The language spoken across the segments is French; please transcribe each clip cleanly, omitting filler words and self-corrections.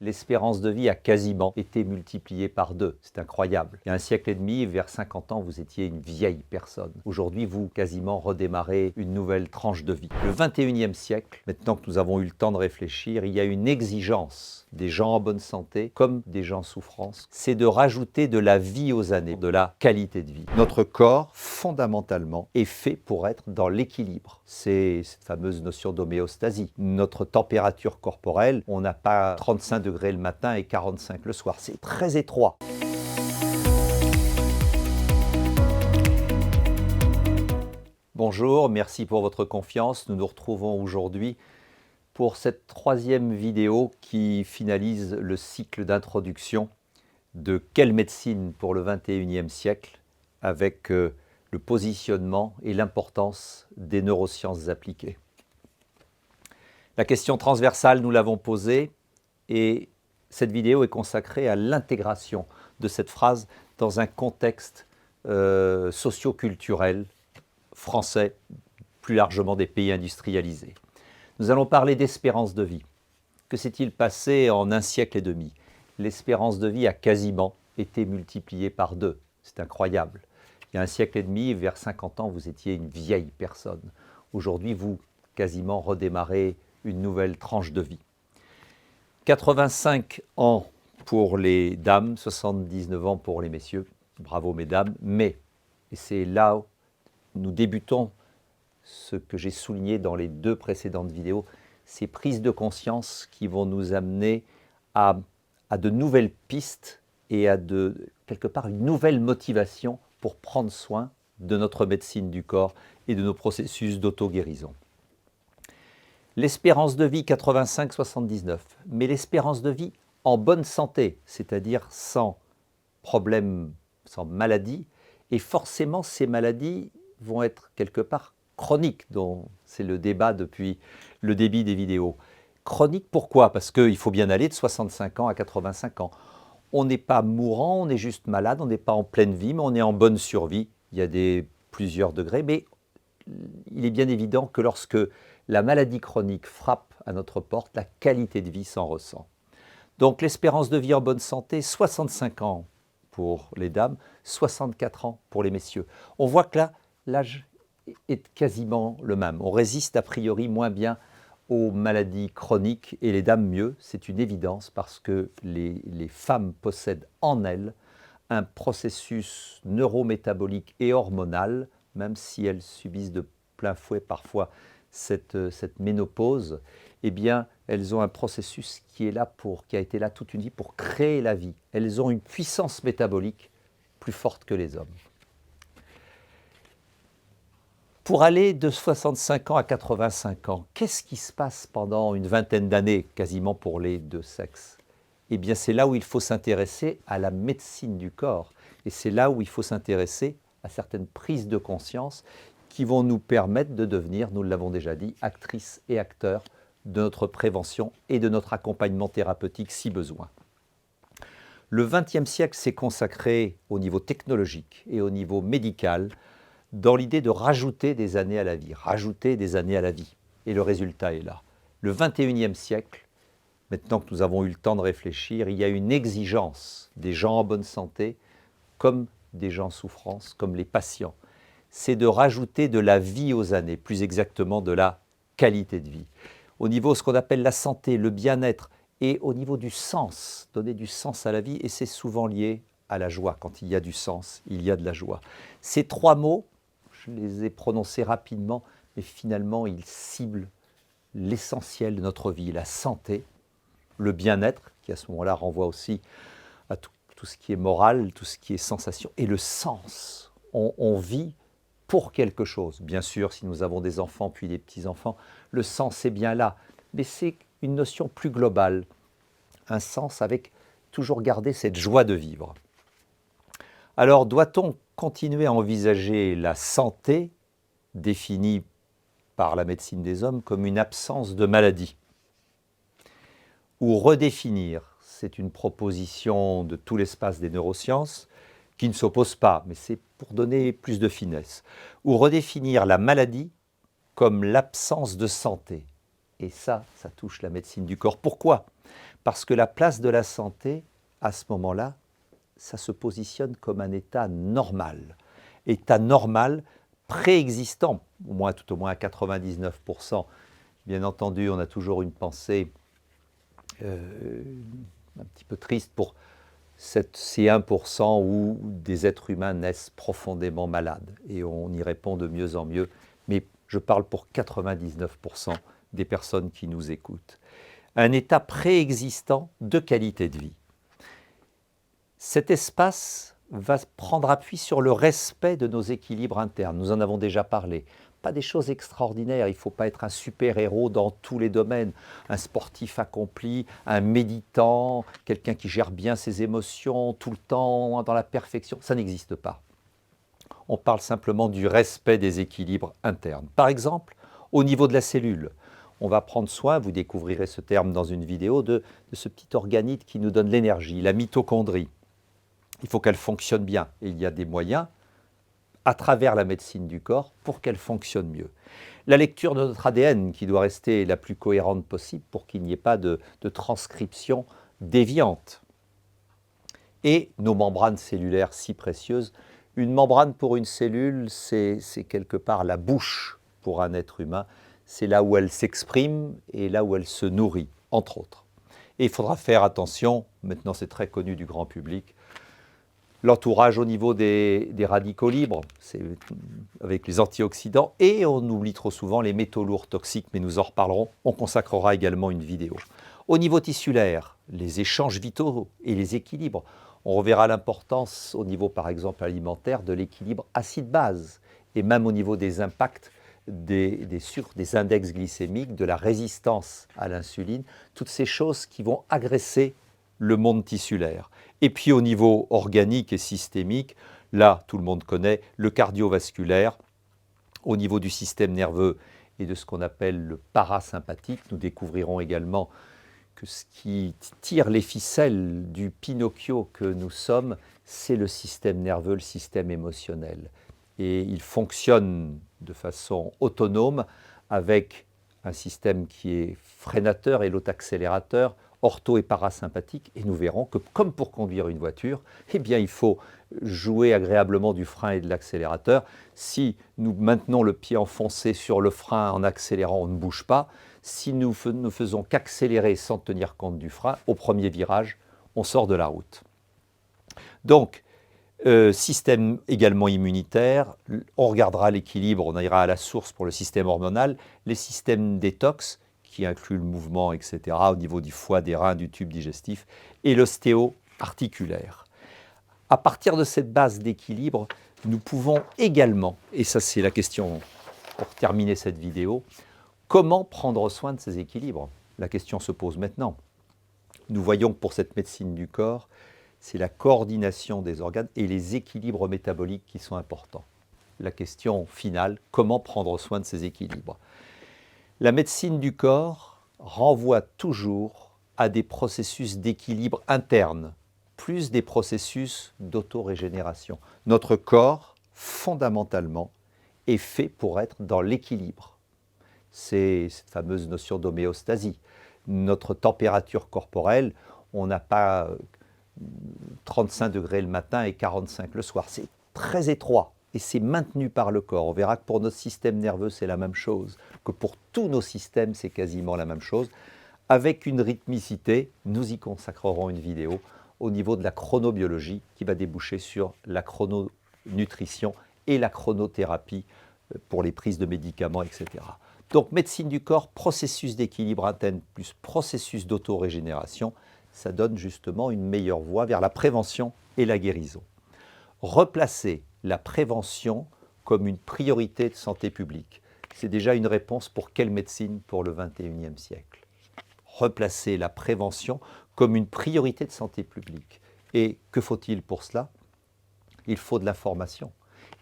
L'espérance de vie a quasiment été multipliée par 2. C'est incroyable. Il y a un siècle et demi, vers 50 ans, vous étiez une vieille personne. Aujourd'hui, vous quasiment redémarrez une nouvelle tranche de vie. Le 21e siècle, maintenant que nous avons eu le temps de réfléchir, il y a une exigence des gens en bonne santé comme des gens en souffrance, c'est de rajouter de la vie aux années, de la qualité de vie. Notre corps, fondamentalement, est fait pour être dans l'équilibre. C'est cette fameuse notion d'homéostasie. Notre température corporelle, on n'a pas 35 degrés le matin et 45 le soir. C'est très étroit. Bonjour, merci pour votre confiance. Nous nous retrouvons aujourd'hui pour cette troisième vidéo qui finalise le cycle d'introduction de Quelle médecine pour le 21e siècle avec le positionnement et l'importance des neurosciences appliquées. La question transversale, nous l'avons posée et cette vidéo est consacrée à l'intégration de cette phrase dans un contexte socio-culturel français, plus largement des pays industrialisés. Nous allons parler d'espérance de vie. Que s'est-il passé en un siècle et demi? L'espérance de vie a quasiment été multipliée par 2. C'est incroyable. Il y a un siècle et demi, vers 50 ans, vous étiez une vieille personne. Aujourd'hui, vous quasiment redémarrez une nouvelle tranche de vie. 85 ans pour les dames, 79 ans pour les messieurs. Bravo mesdames, mais, et c'est là où nous débutons ce que j'ai souligné dans les deux précédentes vidéos, ces prises de conscience qui vont nous amener à de nouvelles pistes et à quelque part une nouvelle motivation pour prendre soin de notre médecine du corps et de nos processus d'auto-guérison. L'espérance de vie 85-79, mais l'espérance de vie en bonne santé, c'est-à-dire sans problème, sans maladie, et forcément ces maladies vont être quelque part chroniques, dont c'est le débat depuis le début des vidéos. Chronique, pourquoi? Parce qu'il faut bien aller de 65 ans à 85 ans. On n'est pas mourant, on est juste malade, on n'est pas en pleine vie, mais on est en bonne survie. Il y a plusieurs degrés, mais il est bien évident que lorsque la maladie chronique frappe à notre porte, la qualité de vie s'en ressent. Donc l'espérance de vie en bonne santé, 65 ans pour les dames, 64 ans pour les messieurs. On voit que là, l'âge est quasiment le même. On résiste a priori moins bien aux maladies chroniques et les dames mieux, c'est une évidence parce que les femmes possèdent en elles un processus neurométabolique et hormonal, même si elles subissent de plein fouet parfois cette ménopause, eh bien, elles ont un processus qui a été là toute une vie pour créer la vie. Elles ont une puissance métabolique plus forte que les hommes. Pour aller de 65 ans à 85 ans, qu'est-ce qui se passe pendant une vingtaine d'années, quasiment pour les deux sexes? Eh bien, c'est là où il faut s'intéresser à la médecine du corps. Et c'est là où il faut s'intéresser à certaines prises de conscience qui vont nous permettre de devenir, nous l'avons déjà dit, actrices et acteurs de notre prévention et de notre accompagnement thérapeutique si besoin. Le XXe siècle s'est consacré au niveau technologique et au niveau médical dans l'idée de rajouter des années à la vie, Et le résultat est là. Le XXIe siècle, maintenant que nous avons eu le temps de réfléchir, il y a une exigence des gens en bonne santé comme des gens en souffrance, comme les patients. C'est de rajouter de la vie aux années, plus exactement de la qualité de vie. Au niveau de ce qu'on appelle la santé, le bien-être, et au niveau du sens, donner du sens à la vie, et c'est souvent lié à la joie. Quand il y a du sens, il y a de la joie. Ces trois mots, je les ai prononcés rapidement, mais finalement, ils ciblent l'essentiel de notre vie, la santé, le bien-être, qui à ce moment-là renvoie aussi à tout ce qui est moral, tout ce qui est sensation, et le sens. On vit pour quelque chose. Bien sûr, si nous avons des enfants puis des petits-enfants, le sens est bien là, mais c'est une notion plus globale, un sens avec toujours garder cette joie de vivre. Alors, doit-on continuer à envisager la santé, définie par la médecine des hommes, comme une absence de maladie? Ou redéfinir, c'est une proposition de tout l'espace des neurosciences, qui ne s'oppose pas, mais c'est pour donner plus de finesse, ou redéfinir la maladie comme l'absence de santé. Et ça touche la médecine du corps. Pourquoi? Parce que la place de la santé, à ce moment-là, ça se positionne comme un état normal. État normal préexistant, tout au moins à 99%. Bien entendu, on a toujours une pensée un petit peu triste pour ces 1% où des êtres humains naissent profondément malades. Et on y répond de mieux en mieux. Mais je parle pour 99% des personnes qui nous écoutent. Un état préexistant de qualité de vie. Cet espace va prendre appui sur le respect de nos équilibres internes. Nous en avons déjà parlé. Pas des choses extraordinaires, il ne faut pas être un super-héros dans tous les domaines, un sportif accompli, un méditant, quelqu'un qui gère bien ses émotions tout le temps dans la perfection, ça n'existe pas. On parle simplement du respect des équilibres internes. Par exemple, au niveau de la cellule, on va prendre soin, vous découvrirez ce terme dans une vidéo, de ce petit organite qui nous donne l'énergie, la mitochondrie. Il faut qu'elle fonctionne bien et il y a des moyens à travers la médecine du corps pour qu'elle fonctionne mieux. La lecture de notre ADN qui doit rester la plus cohérente possible pour qu'il n'y ait pas de transcription déviante. Et nos membranes cellulaires si précieuses. Une membrane pour une cellule, c'est quelque part la bouche pour un être humain. C'est là où elle s'exprime et là où elle se nourrit, entre autres. Et il faudra faire attention, maintenant c'est très connu du grand public, l'entourage au niveau des radicaux libres, c'est avec les antioxydants, et on oublie trop souvent les métaux lourds toxiques, mais nous en reparlerons, on consacrera également une vidéo. Au niveau tissulaire, les échanges vitaux et les équilibres, on reverra l'importance au niveau par exemple alimentaire de l'équilibre acide-base, et même au niveau des impacts des sucres, des index glycémiques, de la résistance à l'insuline, toutes ces choses qui vont agresser le monde tissulaire. Et puis au niveau organique et systémique, là, tout le monde connaît le cardiovasculaire. Au niveau du système nerveux et de ce qu'on appelle le parasympathique, nous découvrirons également que ce qui tire les ficelles du Pinocchio que nous sommes, c'est le système nerveux, le système émotionnel. Et il fonctionne de façon autonome avec un système qui est freinateur et l'autre accélérateur, ortho et parasympathique, et nous verrons que comme pour conduire une voiture, eh bien il faut jouer agréablement du frein et de l'accélérateur. Si nous maintenons le pied enfoncé sur le frein en accélérant, on ne bouge pas. Si nous ne faisons qu'accélérer sans tenir compte du frein, au premier virage, on sort de la route. Donc, système également immunitaire, on regardera l'équilibre, on ira à la source pour le système hormonal, les systèmes détox, qui inclut le mouvement, etc., au niveau du foie, des reins, du tube digestif, et l'ostéo-articulaire. À partir de cette base d'équilibre, nous pouvons également, et ça c'est la question pour terminer cette vidéo, comment prendre soin de ces équilibres? La question se pose maintenant. Nous voyons que pour cette médecine du corps, c'est la coordination des organes et les équilibres métaboliques qui sont importants. La question finale, comment prendre soin de ces équilibres? La médecine du corps renvoie toujours à des processus d'équilibre interne, plus des processus d'autorégénération. Notre corps, fondamentalement, est fait pour être dans l'équilibre. C'est cette fameuse notion d'homéostasie. Notre température corporelle, on n'a pas 35 degrés le matin et 45 le soir. C'est très étroit. Et c'est maintenu par le corps. On verra que pour notre système nerveux, c'est la même chose, que pour tous nos systèmes, c'est quasiment la même chose, avec une rythmicité, nous y consacrerons une vidéo, au niveau de la chronobiologie, qui va déboucher sur la chrononutrition et la chronothérapie pour les prises de médicaments, etc. Donc, médecine du corps, processus d'équilibre interne plus processus d'autorégénération, ça donne justement une meilleure voie vers la prévention et la guérison. Replacer la prévention comme une priorité de santé publique. C'est déjà une réponse pour quelle médecine pour le XXIe siècle? Replacer la prévention comme une priorité de santé publique. Et que faut-il pour cela? Il faut de l'information.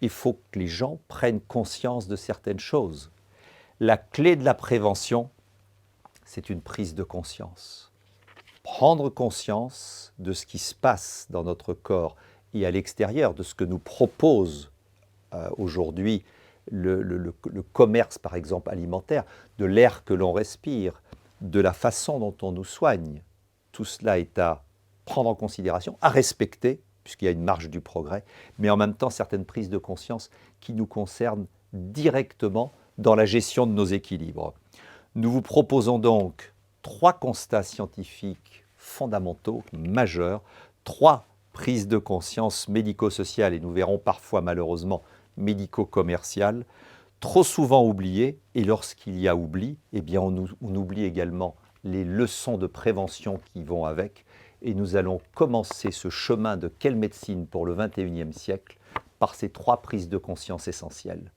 Il faut que les gens prennent conscience de certaines choses. La clé de la prévention, c'est une prise de conscience. Prendre conscience de ce qui se passe dans notre corps et à l'extérieur, de ce que nous propose aujourd'hui le commerce, par exemple, alimentaire, de l'air que l'on respire, de la façon dont on nous soigne. Tout cela est à prendre en considération, à respecter, puisqu'il y a une marge du progrès, mais en même temps certaines prises de conscience qui nous concernent directement dans la gestion de nos équilibres. Nous vous proposons donc 3 constats scientifiques fondamentaux, majeurs, 3 prises de conscience médico-sociales et nous verrons parfois malheureusement médico-commerciales, trop souvent oubliées, et lorsqu'il y a oubli, eh bien on oublie également les leçons de prévention qui vont avec, et nous allons commencer ce chemin de quelle médecine pour le XXIe siècle par ces 3 prises de conscience essentielles.